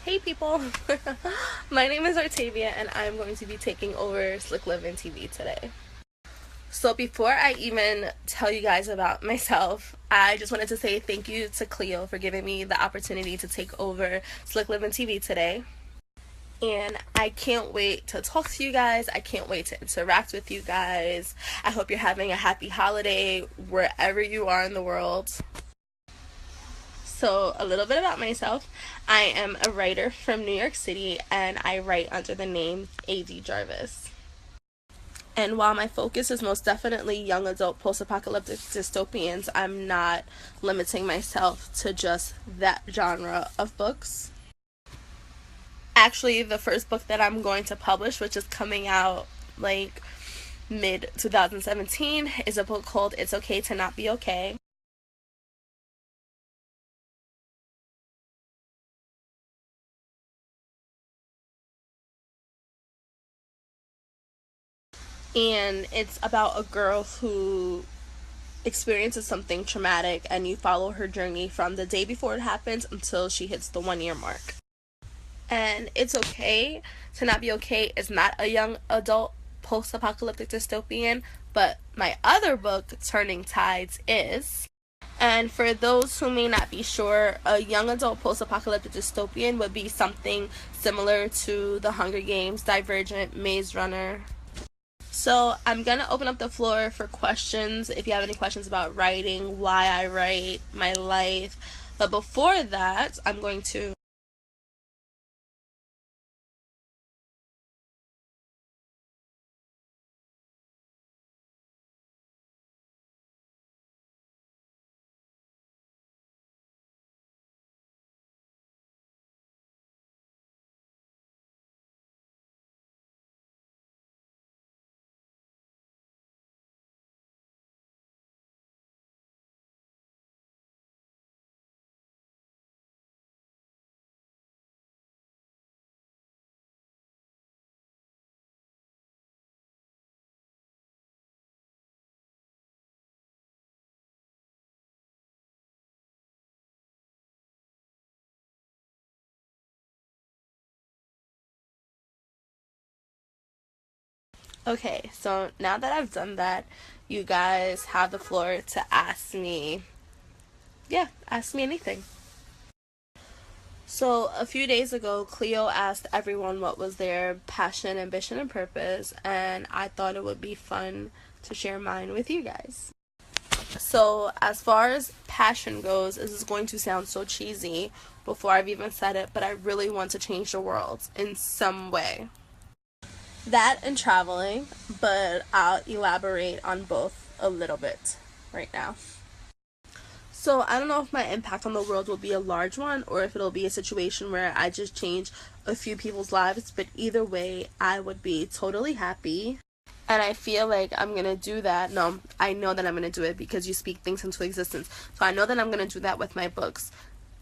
Hey people, my name is Octavia and I'm going to be taking over SlickLivingTV today. So before I even tell you guys about myself, I just wanted to say thank you to Cleo for giving me the opportunity to take over SlickLivingTV today. And I can't wait to talk to you guys. I can't wait to interact with you guys. I hope you're having a happy holiday wherever you are in the world. So, a little bit about myself. I am a writer from New York City and I write under the name AD Jarvis. And while my focus is most definitely young adult post-apocalyptic dystopians, I'm not limiting myself to just that genre of books. Actually, the first book that I'm going to publish, which is coming out like mid 2017, is a book called It's Okay to Not Be Okay. And it's about a girl who experiences something traumatic and you follow her journey from the day before it happens until she hits the 1 year mark. And It's Okay to Not Be Okay is not a young adult post-apocalyptic dystopian, but my other book, Turning Tides, is. And for those who may not be sure, a young adult post-apocalyptic dystopian would be something similar to The Hunger Games, Divergent, Maze Runner. So I'm going to open up the floor for questions if you have any questions about writing, why I write, my life. But before that, I'm going to Okay, so now that I've done that, you guys have the floor to ask me, ask me anything. So, a few days ago, Cleo asked everyone what was their passion, ambition, and purpose, and I thought it would be fun to share mine with you guys. So, as far as passion goes, this is going to sound so cheesy before I've even said it, but I really want to change the world in some way. That and traveling, but I'll elaborate on both a little bit right now. So I don't know if my impact on the world will be a large one or if it'll be a situation where I just change a few people's lives, but either way, I would be totally happy. And I feel like I'm gonna do that. No, I know that I'm gonna do it because you speak things into existence. So I know that I'm gonna do that with my books.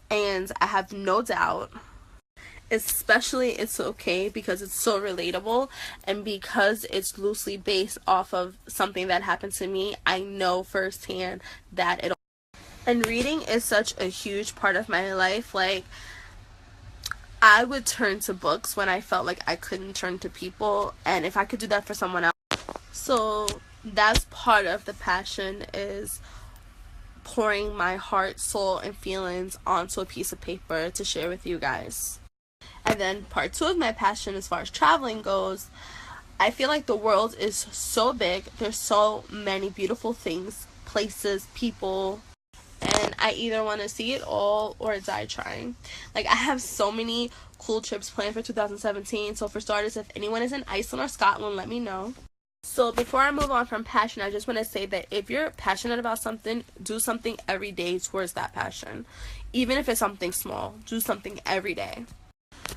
And I have no doubt, especially It's Okay, because it's so relatable and because it's loosely based off of something that happened to me. I know firsthand that it. And reading is such a huge part of my life. Like, I would turn to books when I felt like I couldn't turn to people, and if I could do that for someone else. So that's part of the passion, is pouring my heart, soul, and feelings onto a piece of paper to share with you guys. And then part two of my passion, as far as traveling goes, I feel like the world is so big. There's so many beautiful things, places, people, and I either want to see it all or die trying. Like, I have so many cool trips planned for 2017. So for starters, if anyone is in Iceland or Scotland, let me know. So before I move on from passion, I just want to say that if you're passionate about something, do something every day towards that passion. Even if it's something small, do something every day.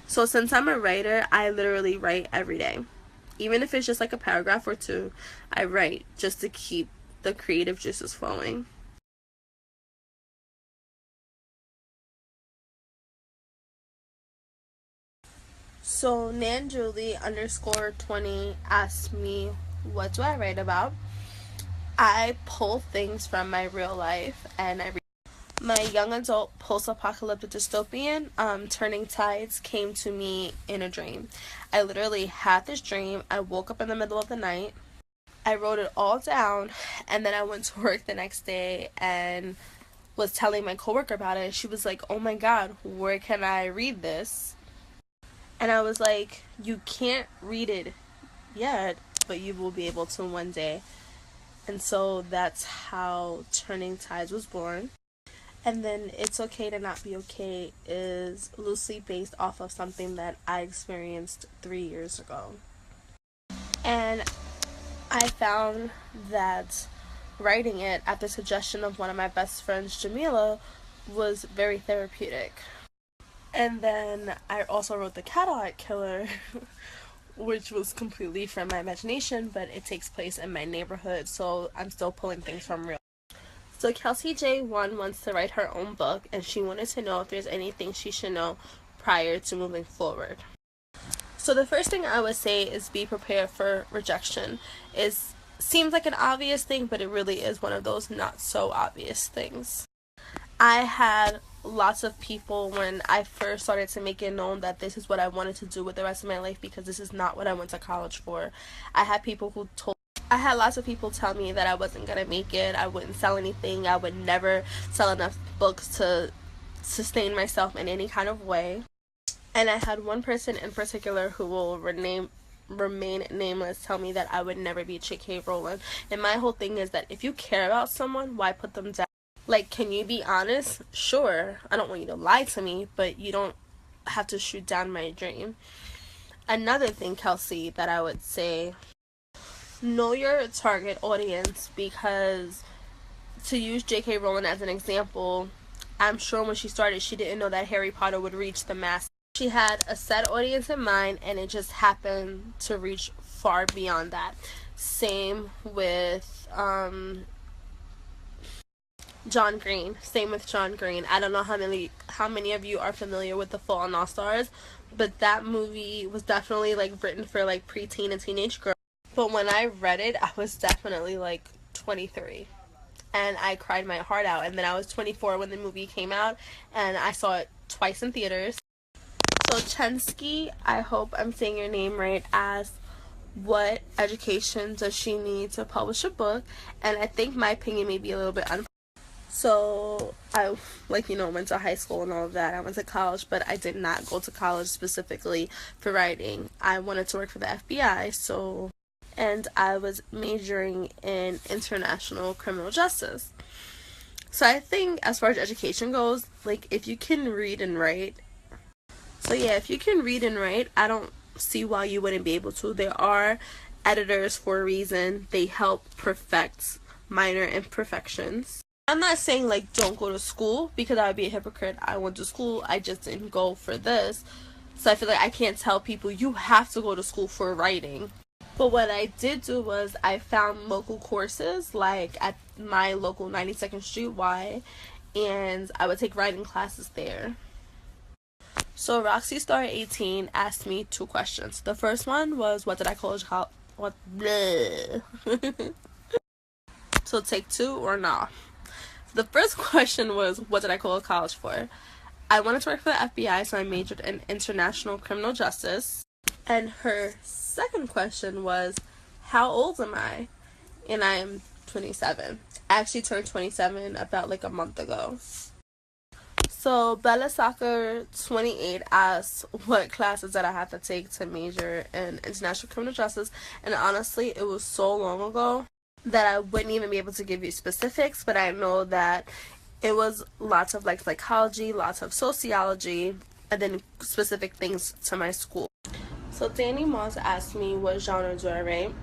So since I'm a writer, I literally write every day. Even if it's just like a paragraph or two, I write just to keep the creative juices flowing. So NanJulie_20 asked me, what do I write about? I pull things from my real life and I read. My young adult post-apocalyptic dystopian, Turning Tides, came to me in a dream. I literally had this dream. I woke up in the middle of the night. I wrote it all down, and then I went to work the next day and was telling my coworker about it. And she was like, "Oh my God, where can I read this?" And I was like, "You can't read it yet, but you will be able to one day." And so that's how Turning Tides was born. And then It's Okay to Not Be Okay is loosely based off of something that I experienced 3 years ago. And I found that writing it at the suggestion of one of my best friends, Jamila, was very therapeutic. And then I also wrote The Cadillac Killer, which was completely from my imagination, but it takes place in my neighborhood, so I'm still pulling things from real. So Kelsey J1 wants to write her own book, and she wanted to know if there's anything she should know prior to moving forward. So the first thing I would say is be prepared for rejection. It seems like an obvious thing, but it really is one of those not so obvious things. I had lots of people when I first started to make it known that this is what I wanted to do with the rest of my life, because this is not what I went to college for. I had lots of people tell me that I wasn't gonna make it, I wouldn't sell anything, I would never sell enough books to sustain myself in any kind of way. And I had one person in particular who will remain nameless tell me that I would never be J.K. Rowling. And my whole thing is that if you care about someone, why put them down? Like, can you be honest? Sure, I don't want you to lie to me, but you don't have to shoot down my dream. Another thing, Kelsey, that I would say, know your target audience, because to use J.K. Rowling as an example, I'm sure when she started, she didn't know that Harry Potter would reach the mass. She had a set audience in mind, and it just happened to reach far beyond that. Same with John Green. I don't know how many of you are familiar with The Fault in Our Stars, but that movie was definitely like written for like preteen and teenage girls. But when I read it, I was definitely like 23. And I cried my heart out. And then I was 24 when the movie came out, and I saw it twice in theaters. So Chensky, I hope I'm saying your name right, asked what education does she need to publish a book, and I think my opinion may be a little bit unpopular. So I, went to high school and all of that. I went to college, but I did not go to college specifically for writing. I wanted to work for the FBI, and I was majoring in international criminal justice. So I think as far as education goes, like, if you can read and write, I don't see why you wouldn't be able to. There are editors for a reason. They help perfect minor imperfections. I'm not saying, like, don't go to school, because I would be a hypocrite. I went to school, I just didn't go for this. So I feel like I can't tell people you have to go to school for writing. But what I did do was I found local courses, like at my local 92nd Street Y, and I would take writing classes there. So Roxy Star 18 asked me 2 questions. The first one was, what did I college what bleh. So take 2 or nah. The first question was, what did I go to college for? I wanted to work for the FBI, so I majored in international criminal justice. And her second question was, how old am I? And I am 27. I actually turned 27 about like a month ago. So Bella Soccer 28 asked what classes that I have to take to major in international criminal justice, and honestly, it was so long ago that I wouldn't even be able to give you specifics, but I know that it was lots of like psychology, lots of sociology, and then specific things to my school. So Danny Moss asked me what genre do I write.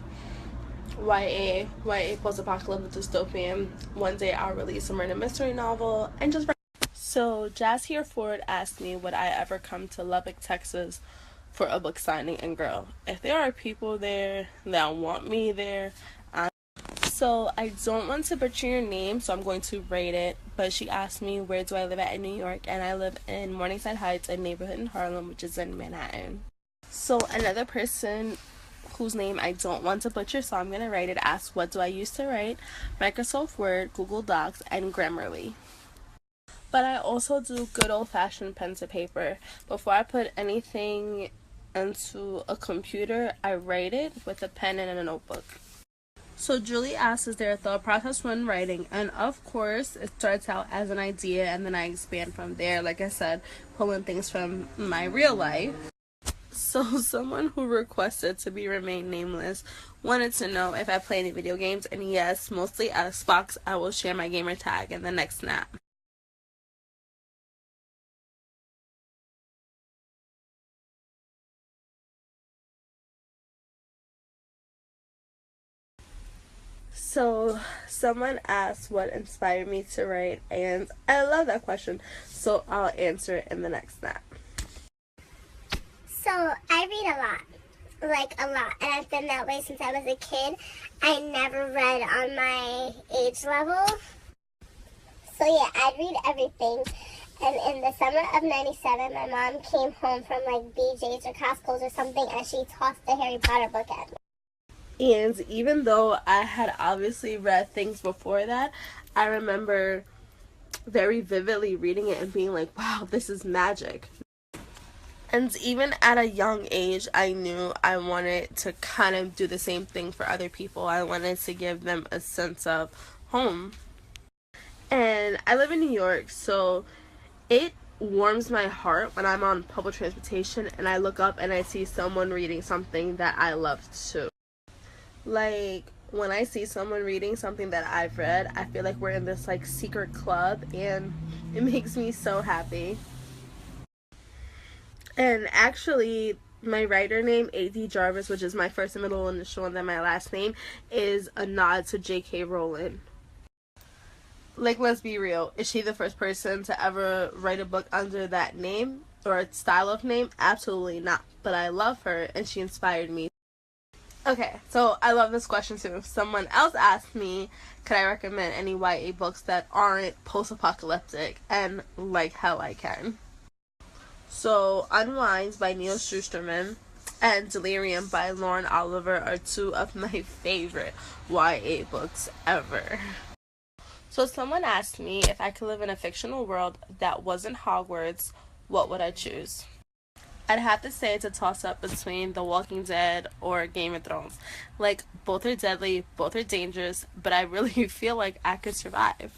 YA post-apocalyptic dystopian. One day I'll release a murder mystery novel, and just write. So Jazz Ford asked me would I ever come to Lubbock, Texas for a book signing, and girl, if there are people there that want me there, so I don't want to butcher your name, so I'm going to rate it, but she asked me where do I live at in New York, and I live in Morningside Heights, a neighborhood in Harlem, which is in Manhattan. So another person whose name I don't want to butcher, so I'm going to write it, asked what do I use to write, Microsoft Word, Google Docs, and Grammarly. But I also do good old-fashioned pen to paper. Before I put anything into a computer, I write it with a pen and a notebook. So Julie asks, is there a thought process when writing? And of course, it starts out as an idea and then I expand from there. Like I said, pulling things from my real life. So someone who requested to be remain nameless wanted to know if I play any video games, and yes, mostly Xbox. I will share my gamer tag in the next snap. So someone asked what inspired me to write, and I love that question, so I'll answer it in the next snap. So I read a lot, like a lot, and I've been that way since I was a kid. I never read on my age level. So yeah, I'd read everything. And in the summer of '97, my mom came home from like BJ's or Costco's or something, and she tossed the Harry Potter book at me. And even though I had obviously read things before that, I remember very vividly reading it and being like, wow, this is magic. And even at a young age, I knew I wanted to kind of do the same thing for other people. I wanted to give them a sense of home. And I live in New York, so it warms my heart when I'm on public transportation and I look up and I see someone reading something that I love too. Like, when I see someone reading something that I've read, I feel like we're in this like secret club and it makes me so happy. And actually, my writer name, AD Jarvis, which is my first and middle initial and then my last name, is a nod to J.K. Rowling. Like, let's be real, is she the first person to ever write a book under that name or style of name? Absolutely not. But I love her and she inspired me. Okay, so I love this question too. Someone else asked me, could I recommend any YA books that aren't post-apocalyptic? And like hell I can. So Unwind by Neil Shusterman and Delirium by Lauren Oliver are two of my favorite YA books ever. So someone asked me if I could live in a fictional world that wasn't Hogwarts, what would I choose? I'd have to say it's a toss-up between The Walking Dead or Game of Thrones. Like, both are deadly, both are dangerous, but I really feel like I could survive.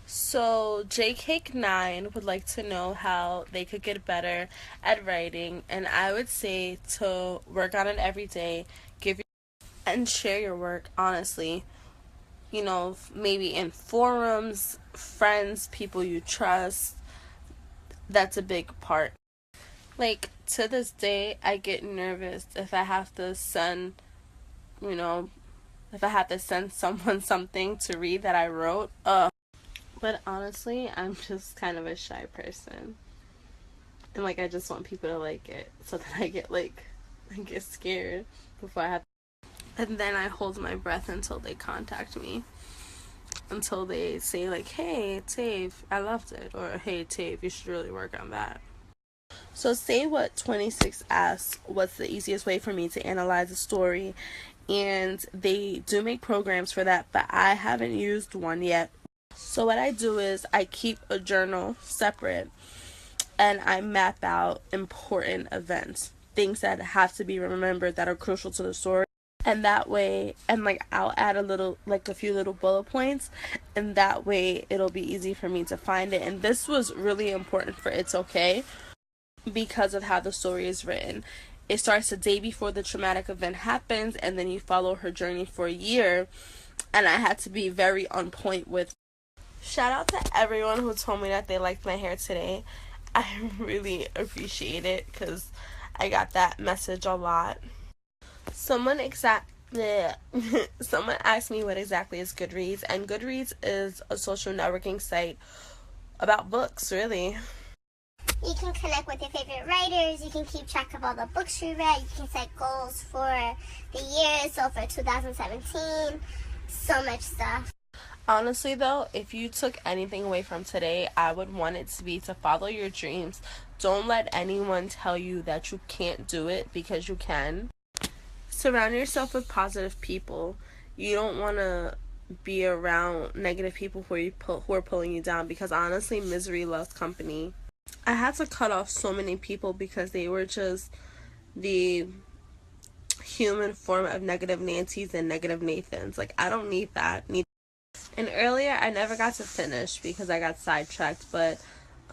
So JCake9 would like to know how they could get better at writing, and I would say to work on it every day, and share your work honestly. You know, maybe in forums, friends, people you trust. That's a big part. Like, to this day, I get nervous if I have to send, if I have to send someone something to read that I wrote. But honestly, I'm just kind of a shy person. And, like, I just want people to like it. So that I get scared before I have. And then I hold my breath until they contact me. Until they say, like, hey, Tave, I loved it. Or, hey, Tave, you should really work on that. So Say What 26 asks, what's the easiest way for me to analyze a story? And they do make programs for that, but I haven't used one yet. So what I do is I keep a journal separate and I map out important events, things that have to be remembered that are crucial to the story. And that way, and like I'll add a few little bullet points, and that way it'll be easy for me to find it. And this was really important for It's Okay because of how the story is written. It starts the day before the traumatic event happens, and then you follow her journey for a year. And I had to be very on point with. Shout out to everyone who told me that they liked my hair today. I really appreciate it because I got that message a lot. Someone asked me what exactly is Goodreads, and Goodreads is a social networking site about books, really. You can connect with your favorite writers, you can keep track of all the books you read, you can set goals for the year, so for 2017, so much stuff. Honestly though, if you took anything away from today, I would want it to be to follow your dreams. Don't let anyone tell you that you can't do it, because you can. Surround yourself with positive people. You don't want to be around negative people who are pulling you down, because honestly, misery loves company. I had to cut off so many people because they were just the human form of negative Nancy's and negative Nathans. Like, I don't need that. And earlier, I never got to finish because I got sidetracked, but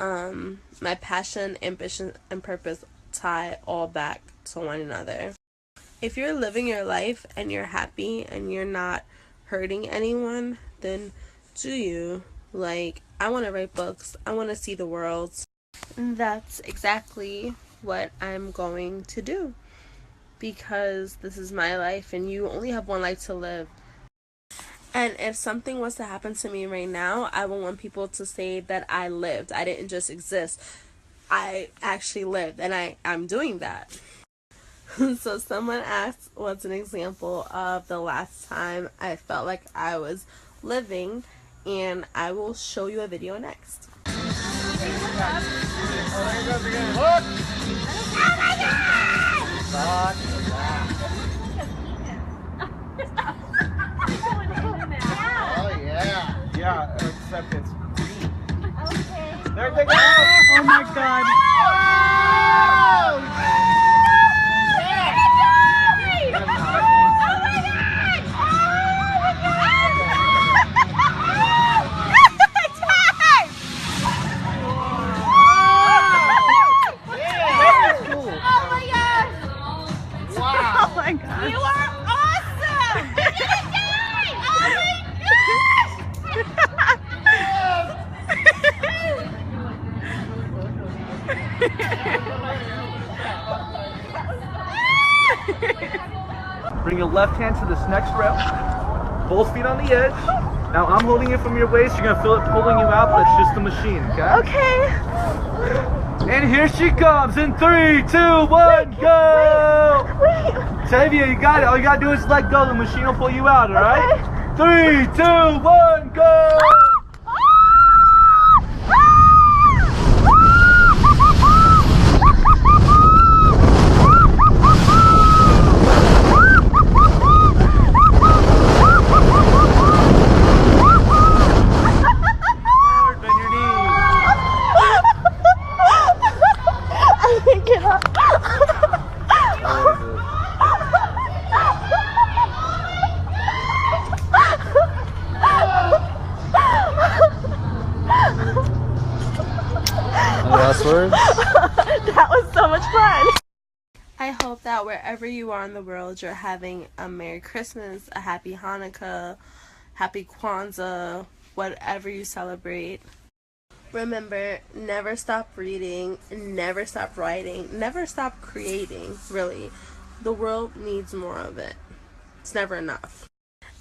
my passion, ambition, and purpose tie all back to one another. If you're living your life and you're happy and you're not hurting anyone, then do you. Like, I want to write books. I want to see the world. And that's exactly what I'm going to do, because this is my life and you only have one life to live. And if something was to happen to me right now, I would want people to say that I lived. I didn't just exist. I actually lived, and I'm doing that. So someone asked what's an example of the last time I felt like I was living, and I will show you a video next. Yeah, except it's green. Okay. There they go! Oh my god! Bring your left hand to this next rail. Both feet on the edge. Now I'm holding it from your waist. You're gonna feel it pulling you out. That's just the machine, okay? Okay. And here she comes in 3, 2, 1, go! Octavia, you got it. All you gotta do is let go. The machine will pull you out, alright? 3, 2, 1, go! Last words? That was so much fun. I hope that wherever you are in the world, you're having a Merry Christmas, a Happy Hanukkah, Happy Kwanzaa, whatever you celebrate. Remember, never stop reading, never stop writing, never stop creating, really. The world needs more of it. It's never enough.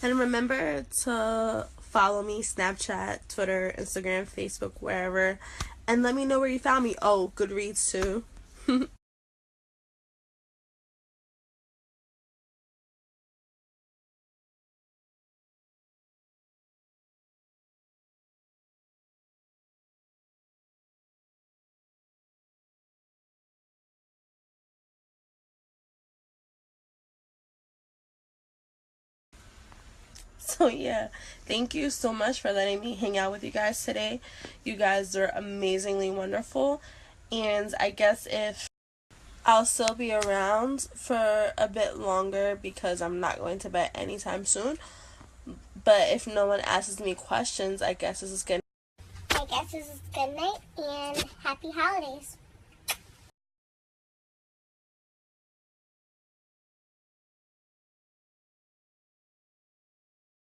And remember to follow me, Snapchat, Twitter, Instagram, Facebook, wherever. And let me know where you found me. Oh, Goodreads too. So yeah, thank you so much for letting me hang out with you guys today. You guys are amazingly wonderful. And I guess if I'll still be around for a bit longer because I'm not going to bed anytime soon. But if no one asks me questions, I guess this is good. I guess this is good night and happy holidays.